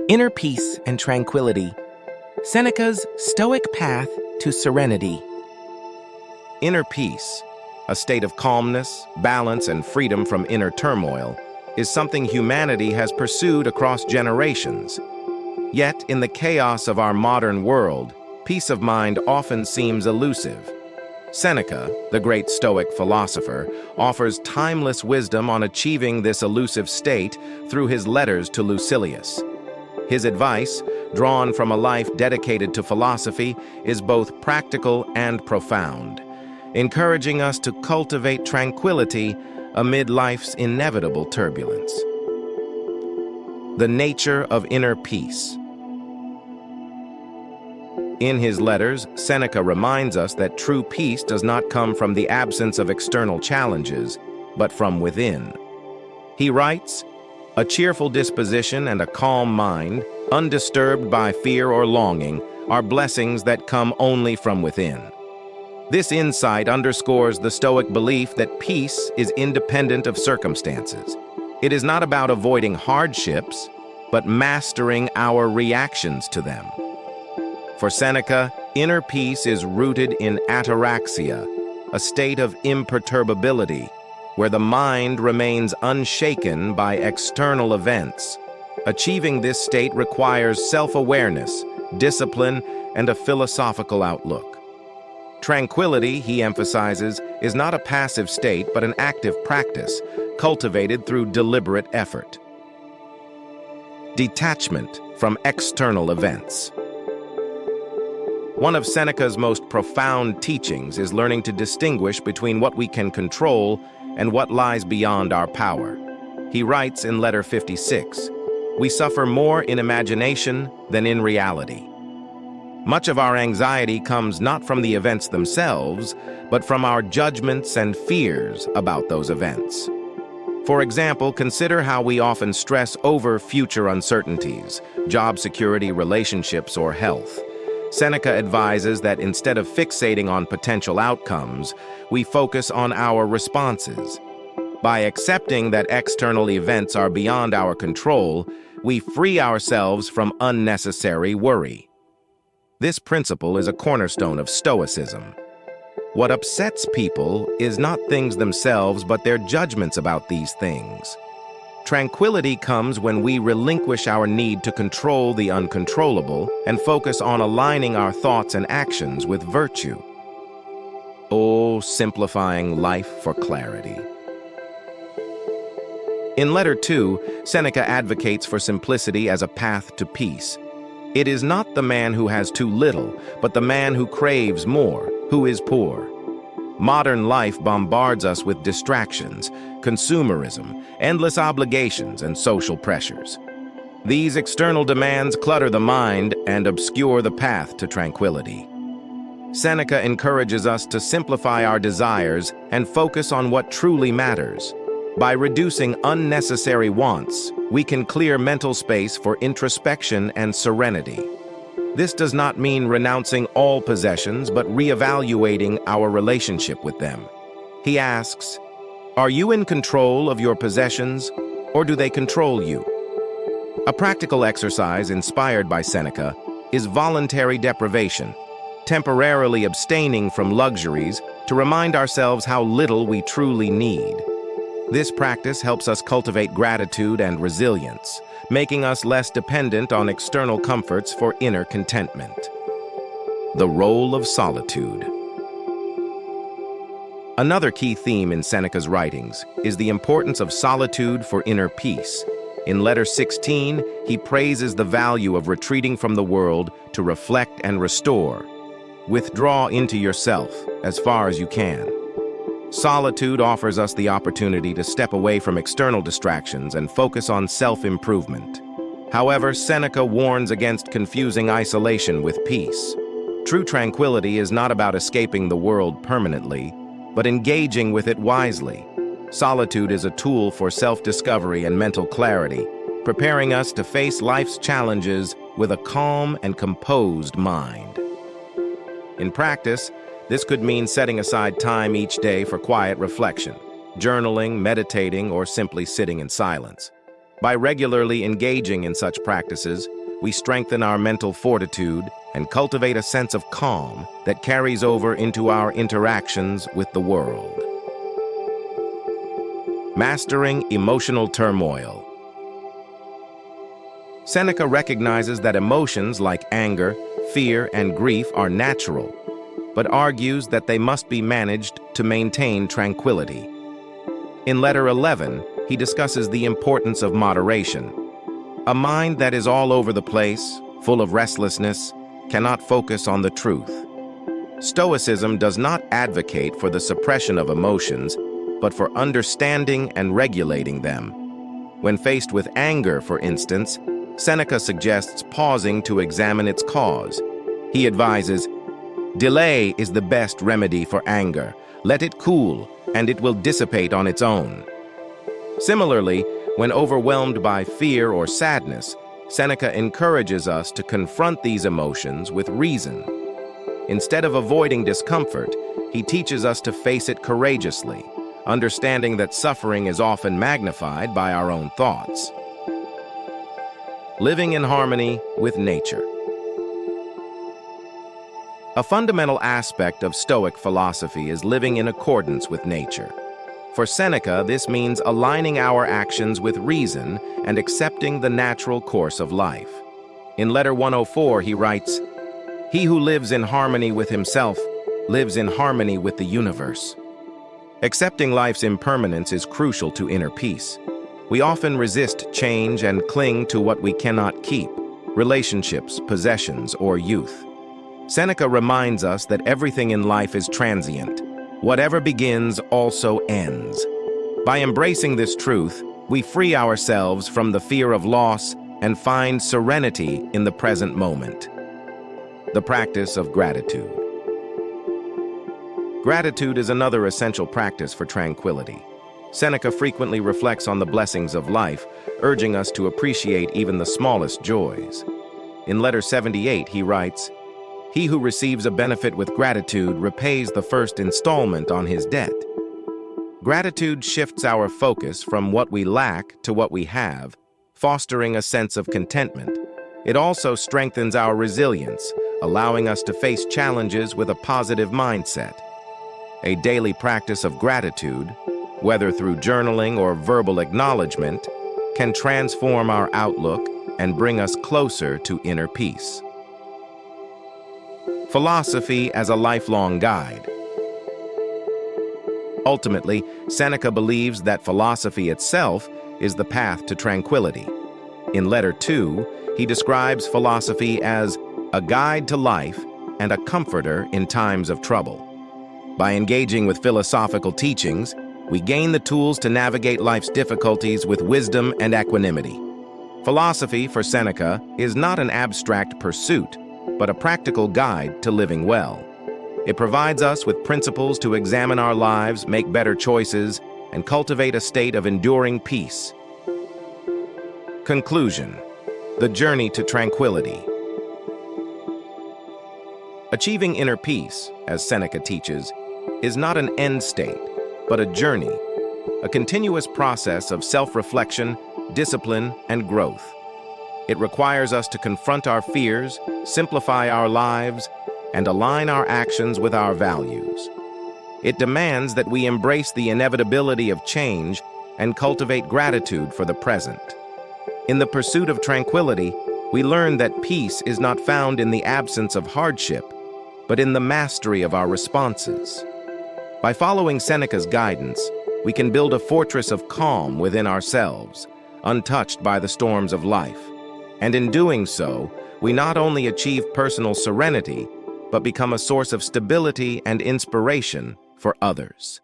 Inner peace and tranquility. Seneca's Stoic path to serenity. Inner peace, a state of calmness, balance, and freedom from inner turmoil, is something humanity has pursued across generations. Yet, in the chaos of our modern world, peace of mind often seems elusive. Seneca, the great Stoic philosopher, offers timeless wisdom on achieving this elusive state through his letters to Lucilius. His advice, drawn from a life dedicated to philosophy, is both practical and profound, encouraging us to cultivate tranquility amid life's inevitable turbulence. The nature of inner peace. In his letters, Seneca reminds us that true peace does not come from the absence of external challenges, but from within. He writes, "A cheerful disposition and a calm mind, undisturbed by fear or longing, are blessings that come only from within." This insight underscores the Stoic belief that peace is independent of circumstances. It is not about avoiding hardships, but mastering our reactions to them. For Seneca, inner peace is rooted in ataraxia, a state of imperturbability, where the mind remains unshaken by external events. Achieving this state requires self-awareness, discipline, and a philosophical outlook. Tranquility, he emphasizes, is not a passive state but an active practice, cultivated through deliberate effort. Detachment from external events. One of Seneca's most profound teachings is learning to distinguish between what we can control and what lies beyond our power. He writes in letter 56, "We suffer more in imagination than in reality." Much of our anxiety comes not from the events themselves, but from our judgments and fears about those events. For example, consider how we often stress over future uncertainties, job security, relationships, or health. Seneca advises that instead of fixating on potential outcomes, we focus on our responses. By accepting that external events are beyond our control, we free ourselves from unnecessary worry. This principle is a cornerstone of Stoicism. What upsets people is not things themselves, but their judgments about these things. Tranquility comes when we relinquish our need to control the uncontrollable and focus on aligning our thoughts and actions with virtue. Oh, simplifying life for clarity. In Letter 2, Seneca advocates for simplicity as a path to peace. It is not the man who has too little, but the man who craves more, who is poor. Modern life bombards us with distractions, consumerism, endless obligations, and social pressures. These external demands clutter the mind and obscure the path to tranquility. Seneca encourages us to simplify our desires and focus on what truly matters. By reducing unnecessary wants, we can clear mental space for introspection and serenity. This does not mean renouncing all possessions, but reevaluating our relationship with them. He asks, "Are you in control of your possessions, or do they control you?" A practical exercise inspired by Seneca is voluntary deprivation, temporarily abstaining from luxuries to remind ourselves how little we truly need. This practice helps us cultivate gratitude and resilience, making us less dependent on external comforts for inner contentment. The role of solitude. Another key theme in Seneca's writings is the importance of solitude for inner peace. In letter 16, he praises the value of retreating from the world to reflect and restore. Withdraw into yourself as far as you can. Solitude offers us the opportunity to step away from external distractions and focus on self-improvement. However, Seneca warns against confusing isolation with peace. True tranquility is not about escaping the world permanently, but engaging with it wisely. Solitude is a tool for self-discovery and mental clarity, preparing us to face life's challenges with a calm and composed mind. In practice, this could mean setting aside time each day for quiet reflection, journaling, meditating, or simply sitting in silence. By regularly engaging in such practices, we strengthen our mental fortitude and cultivate a sense of calm that carries over into our interactions with the world. Mastering emotional turmoil. Seneca recognizes that emotions like anger, fear, and grief are natural, but argues that they must be managed to maintain tranquility. In Letter 11, he discusses the importance of moderation. A mind that is all over the place, full of restlessness, cannot focus on the truth. Stoicism does not advocate for the suppression of emotions, but for understanding and regulating them. When faced with anger, for instance, Seneca suggests pausing to examine its cause. He advises, "Delay is the best remedy for anger. Let it cool, and it will dissipate on its own." Similarly, when overwhelmed by fear or sadness, Seneca encourages us to confront these emotions with reason. Instead of avoiding discomfort, he teaches us to face it courageously, understanding that suffering is often magnified by our own thoughts. Living in harmony with nature. A fundamental aspect of Stoic philosophy is living in accordance with nature. For Seneca, this means aligning our actions with reason and accepting the natural course of life. In Letter 104, he writes, "He who lives in harmony with himself lives in harmony with the universe." Accepting life's impermanence is crucial to inner peace. We often resist change and cling to what we cannot keep, relationships, possessions, or youth. Seneca reminds us that everything in life is transient. Whatever begins also ends. By embracing this truth, we free ourselves from the fear of loss and find serenity in the present moment. The practice of gratitude. Gratitude is another essential practice for tranquility. Seneca frequently reflects on the blessings of life, urging us to appreciate even the smallest joys. In Letter 78, he writes, "He who receives a benefit with gratitude repays the first installment on his debt." Gratitude shifts our focus from what we lack to what we have, fostering a sense of contentment. It also strengthens our resilience, allowing us to face challenges with a positive mindset. A daily practice of gratitude, whether through journaling or verbal acknowledgement, can transform our outlook and bring us closer to inner peace. Philosophy as a lifelong guide. Ultimately, Seneca believes that philosophy itself is the path to tranquility. In Letter 2, he describes philosophy as a guide to life and a comforter in times of trouble. By engaging with philosophical teachings, we gain the tools to navigate life's difficulties with wisdom and equanimity. Philosophy, for Seneca, is not an abstract pursuit, but a practical guide to living well. It provides us with principles to examine our lives, make better choices, and cultivate a state of enduring peace. Conclusion: the journey to tranquility. Achieving inner peace, as Seneca teaches, is not an end state, but a journey, a continuous process of self-reflection, discipline, and growth. It requires us to confront our fears, simplify our lives, and align our actions with our values. It demands that we embrace the inevitability of change and cultivate gratitude for the present. In the pursuit of tranquility, we learn that peace is not found in the absence of hardship, but in the mastery of our responses. By following Seneca's guidance, we can build a fortress of calm within ourselves, untouched by the storms of life. And in doing so, we not only achieve personal serenity, but become a source of stability and inspiration for others.